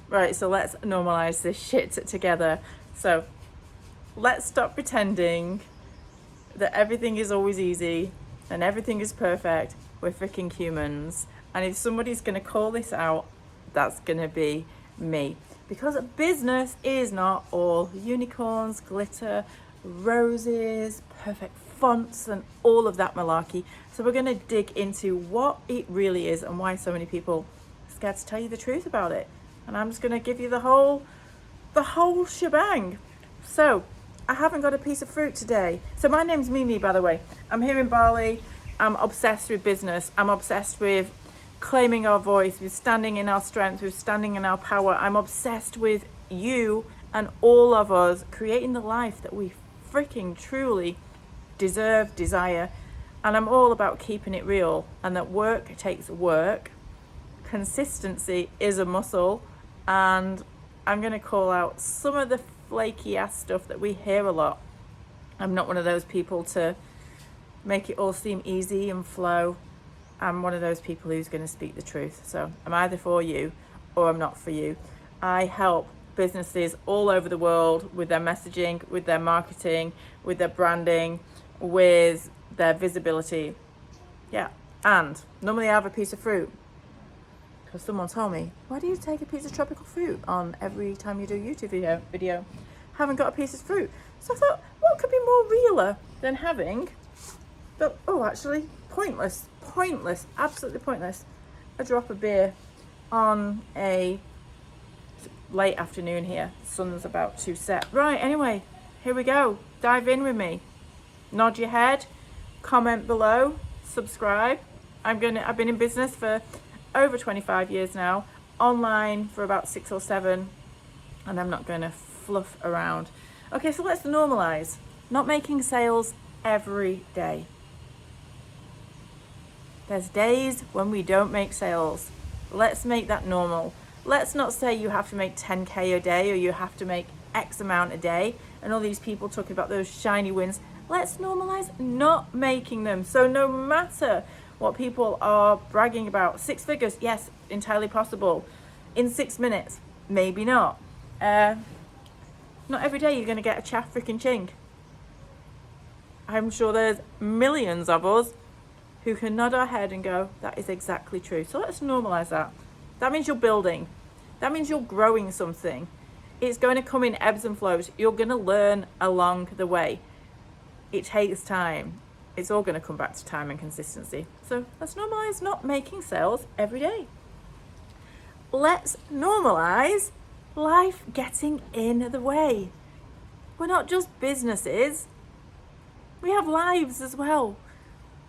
Right, so let's normalize this shit together. So let's stop pretending that everything is always easy and everything is perfect. We're freaking humans. And if somebody's going to call this out, that's going to be me. Because business is not all unicorns, glitter, roses, perfect fonts, and all of that malarkey. So we're going to dig into what it really is and why so many people are scared to tell you the truth about it. And I'm just going to give you the whole shebang. So I haven't got a piece of fruit today. So my name's Mimi, by the way. I'm here in Bali. I'm obsessed with business. I'm obsessed with claiming our voice, with standing in our strength, with standing in our power. I'm obsessed with you and all of us creating the life that we freaking truly deserve, desire. And I'm all about keeping it real, and that work takes work. Consistency is a muscle. And I'm going to call out some of the flaky ass stuff that we hear a lot. I'm not one of those people to make it all seem easy and flow. I'm one of those people who's going to speak the truth. So I'm either for you or I'm not for you. I help businesses all over the world with their messaging, with their marketing, with their branding, with their visibility. Yeah. And normally I have a piece of fruit. Because someone told me, why do you take a piece of tropical fruit on every time you do a YouTube video? Haven't got a piece of fruit. So I thought, what could be more realer than having actually pointless, absolutely pointless, a drop of beer on a late afternoon here. Sun's about to set. Right, anyway, here we go. Dive in with me. Nod your head, comment below, subscribe. I've been in business for over 25 years now, online for about 6 or 7, and I'm not going to fluff around. Okay, so let's normalize not making sales every day. There's days when we don't make sales. Let's make that normal. Let's not say you have to make 10k a day or you have to make X amount a day, and all these people talking about those shiny wins. Let's normalize not making them. So no matter what people are bragging about, 6 figures, yes, entirely possible. In 6 minutes, maybe not. Not every day you're going to get a cha-ching. I'm sure there's millions of us who can nod our head and go, that is exactly true. So let's normalize that. That means you're building. That means you're growing something. It's going to come in ebbs and flows. You're going to learn along the way. It takes time. It's all going to come back to time and consistency. So let's normalize not making sales every day. Let's normalize life getting in the way. We're not just businesses. We have lives as well.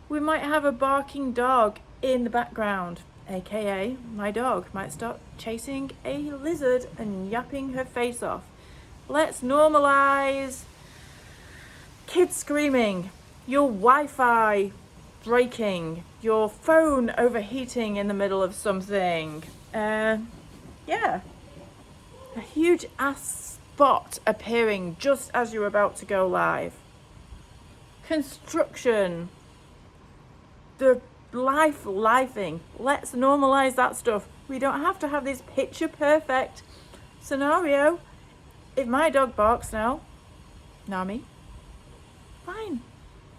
We might have a barking dog in the background, aka my dog might start chasing a lizard and yapping her face off. Let's normalize kids screaming, your Wi-Fi breaking, your phone overheating in the middle of something. A huge ass spot appearing just as you're about to go live. Construction, the lifing. Let's normalize that stuff. We don't have to have this picture perfect scenario. If my dog barks now, Nami, fine.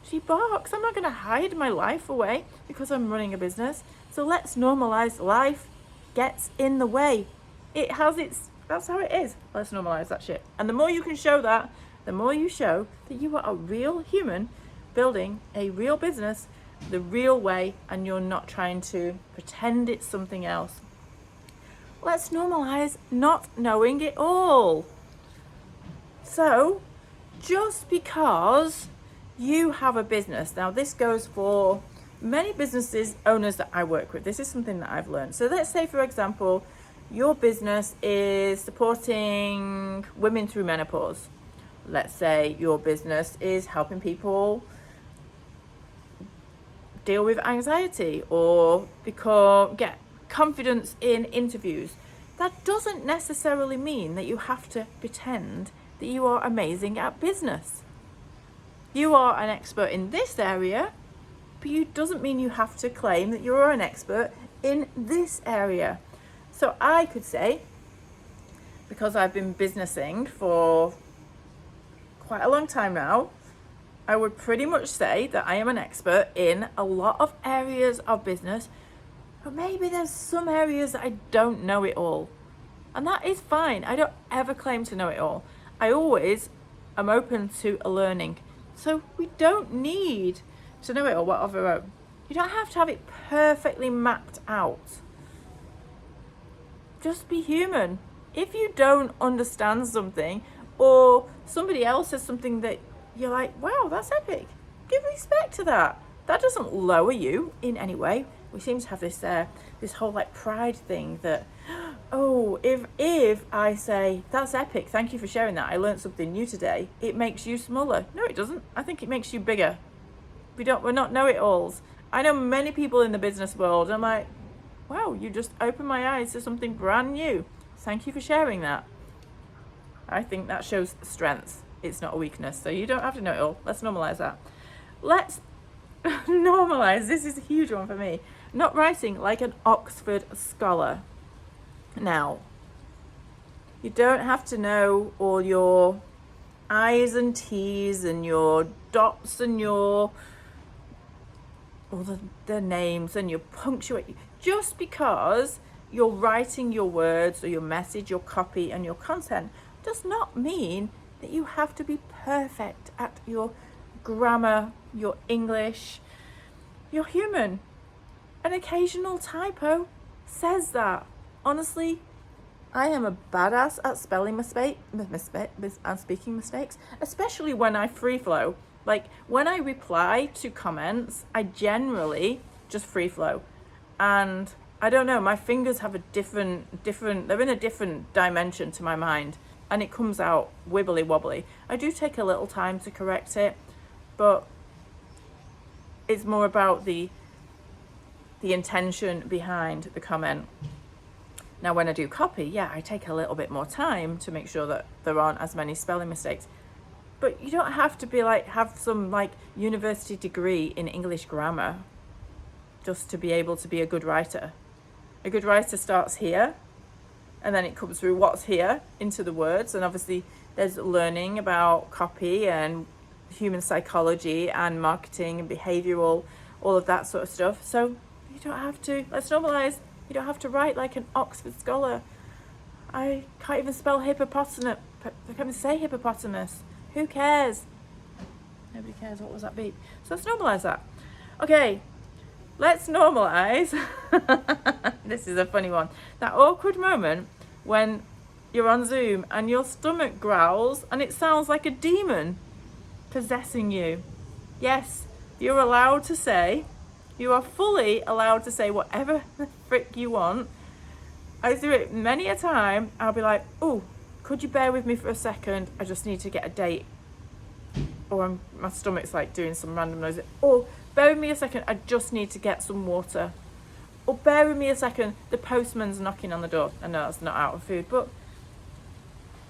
She barks. I'm not going to hide my life away because I'm running a business. So let's normalize life gets in the way. That's how it is. Let's normalize that shit. And the more you can show that, the more you show that you are a real human building a real business the real way, and you're not trying to pretend it's something else. Let's normalize not knowing it all. So just because you have a business, now this goes for many businesses owners that I work with. This is something that I've learned. So let's say, for example, your business is supporting women through menopause. Let's say your business is helping people deal with anxiety or get confidence in interviews. That doesn't necessarily mean that you have to pretend that you are amazing at business. You are an expert in this area, but it doesn't mean you have to claim that you're an expert in this area. So I could say, because I've been businessing for quite a long time now, I would pretty much say that I am an expert in a lot of areas of business, but maybe there's some areas that I don't know it all. And that is fine. I don't ever claim to know it all. I always am open to a learning. So we don't need to know it all of our own. You don't have to have it perfectly mapped out. Just be human. If you don't understand something, or somebody else says something that you're like, wow, that's epic, give respect to that. That doesn't lower you in any way. We seem to have this whole like pride thing that, oh, if I say that's epic, thank you for sharing that, I learned something new today, it makes you smaller. No, it doesn't. I think it makes you bigger. We're not know-it-alls. I know many people in the business world. I'm like, wow, you just opened my eyes to something brand new. Thank you for sharing that. I think that shows strength. It's not a weakness. So you don't have to know it all. Let's normalize that. Let's normalize. This is a huge one for me. Not writing like an Oxford scholar. Now, you don't have to know all your I's and T's and your dots and all the names and your punctuation. Just because you're writing your words or your message, your copy and your content does not mean that you have to be perfect at your grammar, your English. You're human. An occasional typo says that. Honestly, I am a badass at spelling and speaking mistakes, especially when I free flow. Like when I reply to comments, I generally just free flow. And I don't know, my fingers have a different, they're in a different dimension to my mind, and it comes out wibbly wobbly. I do take a little time to correct it, but it's more about the intention behind the comment. Now, when I do copy, yeah, I take a little bit more time to make sure that there aren't as many spelling mistakes. But you don't have to be like, have some like university degree in English grammar just to be able to be a good writer. A good writer starts here, and then it comes through what's here into the words. And obviously there's learning about copy and human psychology and marketing and behavioral, all of that sort of stuff. So you don't have to, let's normalize, you don't have to write like an Oxford scholar. I can't even spell hippopotamus. I can't even say hippopotamus. Who cares? Nobody cares. What was that beep? So let's normalize that. Okay, let's normalize. This is a funny one. That awkward moment when you're on Zoom and your stomach growls and it sounds like a demon possessing you. Yes, you're allowed to say, you are fully allowed to say whatever the frick you want. I do it many a time. I'll be like, oh, could you bear with me for a second? I just need to get a date. Or my stomach's like doing some random noise. Or bear with me a second, I just need to get some water. Or bear with me a second, the postman's knocking on the door. I know that's not out of food, but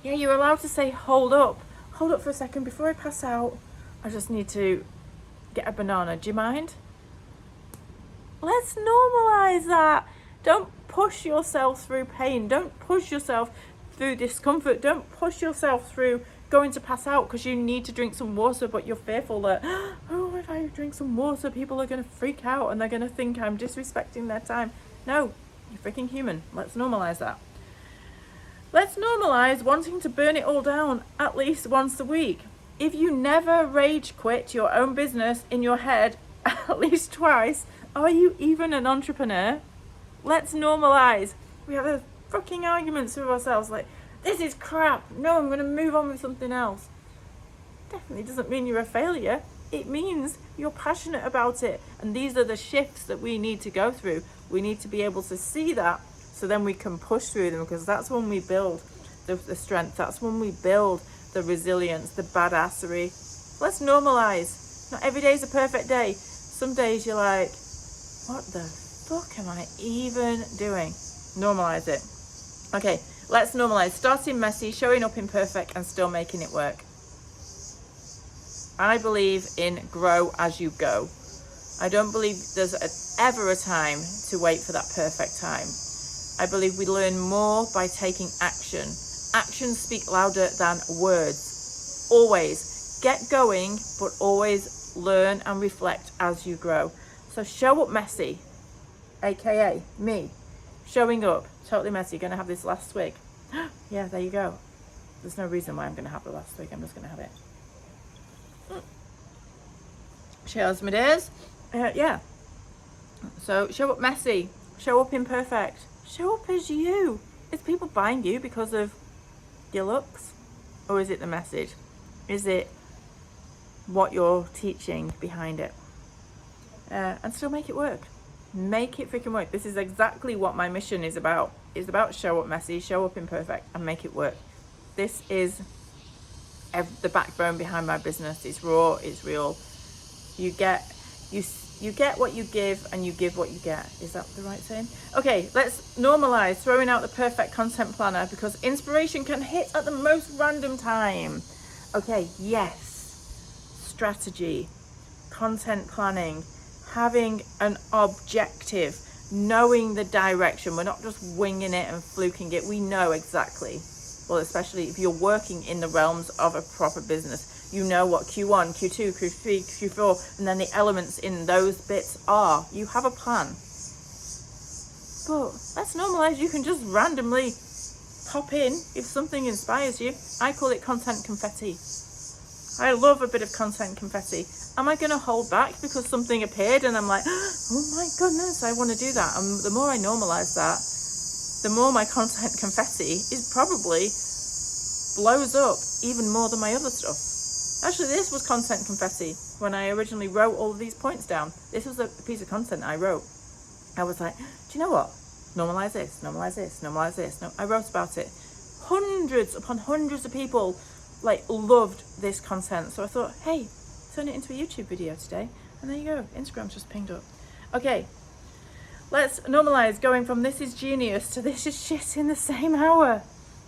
yeah, you're allowed to say, hold up for a second before I pass out. I just need to get a banana. Do you mind? Let's normalize that. Don't push yourself through pain. Don't push yourself through discomfort. Don't push yourself through going to pass out because you need to drink some water, but you're fearful that, oh, if I drink some water, people are going to freak out and they're going to think I'm disrespecting their time. No, you're freaking human. Let's normalize that. Let's normalize wanting to burn it all down at least once a week. If you never rage quit your own business in your head at least twice, are you even an entrepreneur? Let's normalize. We have a fucking arguments with ourselves like, this is crap. No, I'm going to move on with something else. Definitely doesn't mean you're a failure. It means you're passionate about it. And these are the shifts that we need to go through. We need to be able to see that so then we can push through them, because that's when we build the strength. That's when we build the resilience, the badassery. Let's normalize. Not every day is a perfect day. Some days you're like, what the fuck am I even doing? Normalize it. Okay, let's normalize. Starting messy, showing up imperfect, and still making it work. I believe in grow as you go. I don't believe there's ever a time to wait for that perfect time. I believe we learn more by taking action Actions speak louder than words. Always. Get going, but always learn and reflect as you grow. So show up messy, aka me. Showing up, totally messy. Gonna have this last swig. Yeah, there you go. There's no reason why I'm gonna have the last swig. I'm just gonna have it. Cheers, my dears. Yeah. So show up messy. Show up imperfect. Show up as you. Is people buying you because of your looks? Or is it the message? Is it what you're teaching behind it? And still make it work. Make it freaking work. This is exactly what my mission is about. It's about show up messy, show up imperfect, and make it work. This is the backbone behind my business. It's raw, it's real. You get what you give, and you give what you get. Is that the right saying? Okay, let's normalize throwing out the perfect content planner, because inspiration can hit at the most random time. Okay, yes, strategy, content planning, having an objective, knowing the direction. We're not just winging it and fluking it. We know exactly. Well, especially if you're working in the realms of a proper business, you know what Q1, Q2, Q3, Q4, and then the elements in those bits are. You have a plan. But let's normalize. You can just randomly pop in if something inspires you. I call it content confetti. I love a bit of content confetti. Am I going to hold back because something appeared and I'm like, oh my goodness, I want to do that? And the more I normalize that, the more my content confetti is probably blows up even more than my other stuff. Actually, this was content confetti when I originally wrote all of these points down. This was a piece of content I wrote. I was like, do you know what? Normalize this, normalize this, normalize this. No, I wrote about it. Hundreds upon hundreds of people loved this content. So I thought, hey, turn it into a YouTube video today. And there you go. Instagram's just pinged up. Okay, let's normalize going from this is genius to this is shit in the same hour.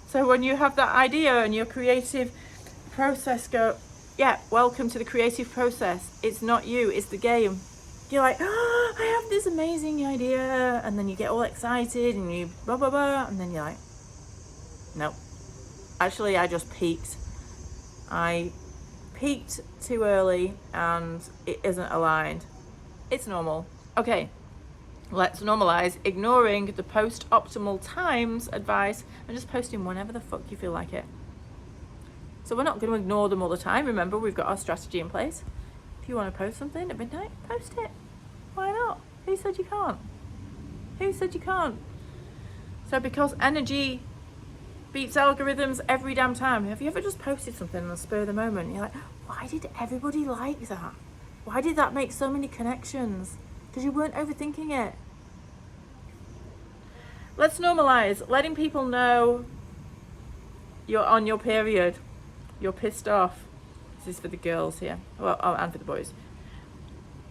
So when you have that idea and your creative process yeah, welcome to the creative process. It's not you, it's the game. You're like, oh, I have this amazing idea. And then you get all excited and you blah, blah, blah. And then you're like, nope. Actually, I just peaked. I peaked too early and it isn't aligned. It's normal. Okay, let's normalize ignoring the post-optimal times advice and just posting whenever the fuck you feel like it. So we're not going to ignore them all the time. Remember, we've got our strategy in place. If you want to post something at midnight, post it. Why not? Who said you can't? Who said you can't? So because energy beats algorithms every damn time. Have you ever just posted something on the spur of the moment and you're like, why did everybody like that? Why did that make so many connections? Because you weren't overthinking it. Let's normalize letting people know you're on your period. You're pissed off. This is for the girls here. Well, oh, and for the boys.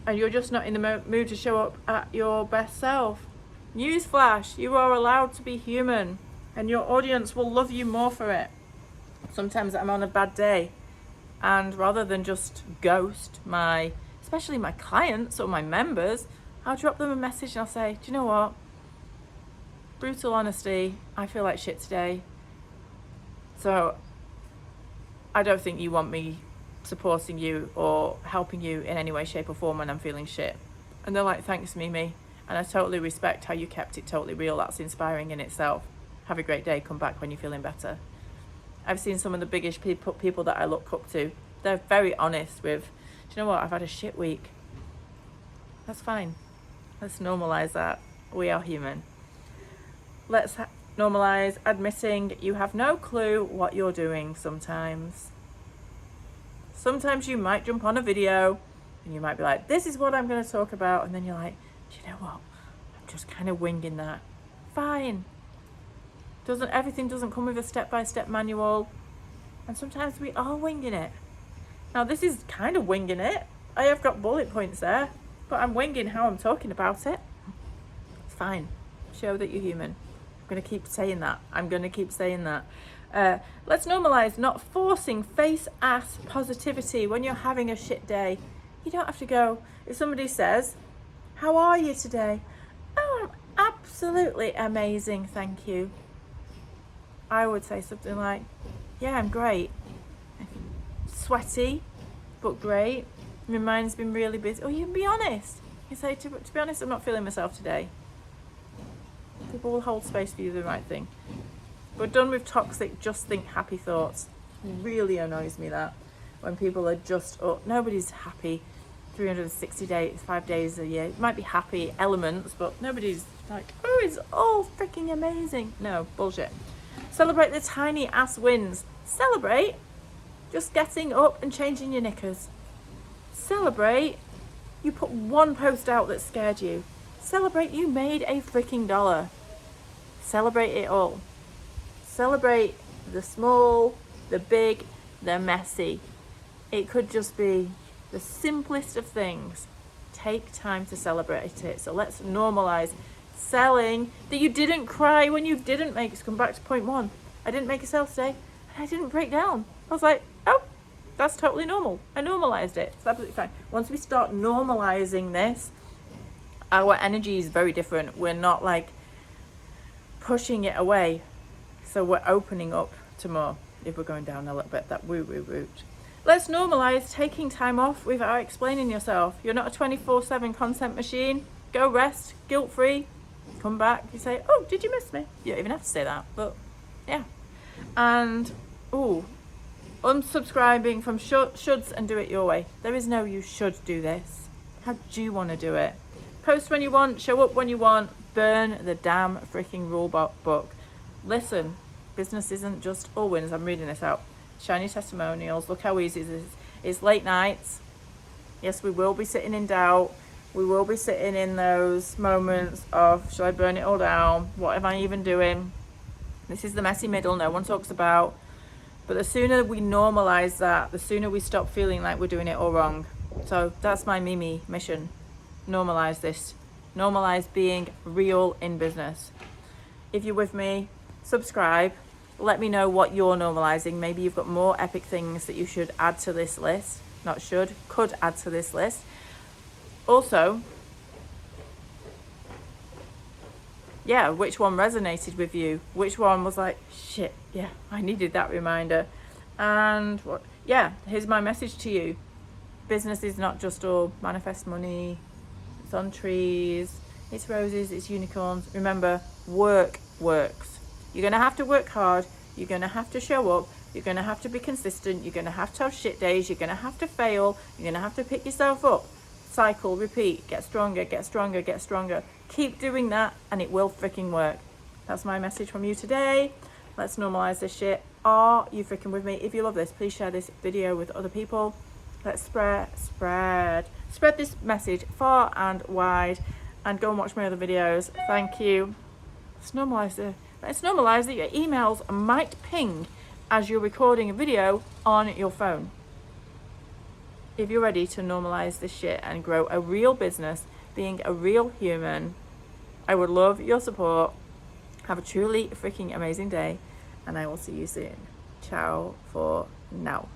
And you're just not in the mood to show up at your best self. Newsflash, you are allowed to be human. And your audience will love you more for it. Sometimes I'm on a bad day. And rather than just ghost especially my clients or my members, I'll drop them a message and I'll say, do you know what? Brutal honesty, I feel like shit today. So I don't think you want me supporting you or helping you in any way, shape or form when I'm feeling shit. And they're like, thanks, Mimi. And I totally respect how you kept it totally real. That's inspiring in itself. Have a great day. Come back when you're feeling better. I've seen some of the biggest people that I look up to. They're very honest with, do you know what? I've had a shit week. That's fine. Let's normalize that. We are human. Let's normalize admitting you have no clue what you're doing sometimes. Sometimes you might jump on a video and you might be like, this is what I'm going to talk about. And then you're like, do you know what? I'm just kind of winging that. Fine. Everything doesn't come with a step-by-step manual. And sometimes we are winging it. Now this is kind of winging it. I have got bullet points there, but I'm winging how I'm talking about it. It's fine. Show that you're human. I'm going to keep saying that. Let's normalize not forcing face-ass positivity when you're having a shit day. You don't have to go. If somebody says, how are you today? Oh, I'm absolutely amazing, thank you. I would say something like, yeah, I'm great. Sweaty, but great. My mind's been really busy. Or you can be honest. You say, to be honest, I'm not feeling myself today. People will hold space for you, the right thing. But done with toxic, just think happy thoughts. Really annoys me that. When people are just, nobody's happy 360 days, 5 days a year. It might be happy elements, but nobody's like, oh, it's all freaking amazing. No, bullshit. Celebrate the tiny ass wins. Celebrate just getting up and changing your knickers. Celebrate you put one post out that scared you. Celebrate you made a freaking $1. Celebrate it all. Celebrate the small, the big, the messy. It could just be the simplest of things. Take time to celebrate it. So let's normalize selling that you didn't cry when you didn't make. Let's come back to point 1. I didn't make a sale today and I didn't break down. I was like, oh, that's totally normal. I normalized it. It's absolutely fine. Once we start normalizing this, our energy is very different. We're not like pushing it away. So we're opening up to more if we're going down a little bit that woo-woo route. Let's normalize taking time off without explaining yourself. You're not a 24/7 content machine. Go rest, guilt-free. Come back. You say, oh, did you miss me? You don't even have to say that, but yeah. And, unsubscribing from shoulds and do it your way. There is no you should do this. How do you want to do it? Post when you want, show up when you want, burn the damn freaking rule book. Listen, business isn't just all wins. I'm reading this out. Shiny testimonials. Look how easy this is. It's late nights. Yes, we will be sitting in doubt. We will be sitting in those moments of, should I burn it all down? What am I even doing? This is the messy middle no one talks about. But the sooner we normalize that, the sooner we stop feeling like we're doing it all wrong. So that's my Mimi mission. Normalize this. Normalize being real in business. If you're with me, subscribe. Let me know what you're normalizing. Maybe you've got more epic things that you should add to this list. Not should, could add to this list. Also, yeah, which one resonated with you? Which one was like, shit, yeah, I needed that reminder. And what? Yeah, here's my message to you. Business is not just all manifest money. It's on trees, it's roses, it's unicorns. Remember, work works. You're going to have to work hard. You're going to have to show up. You're going to have to be consistent. You're going to have to have shit days. You're going to have to fail. You're going to have to pick yourself up. Cycle, repeat, get stronger, get stronger, get stronger. Keep doing that and it will freaking work. That's my message from you today. Let's normalize this shit. Are you freaking with me? If you love this, please share this video with other people. Let's spread this message far and wide, and go and watch my other videos. Thank you. Let's normalize that your emails might ping as you're recording a video on your phone. If you're ready to normalize this shit and grow a real business, being a real human, I would love your support. Have a truly freaking amazing day, and I will see you soon. Ciao for now.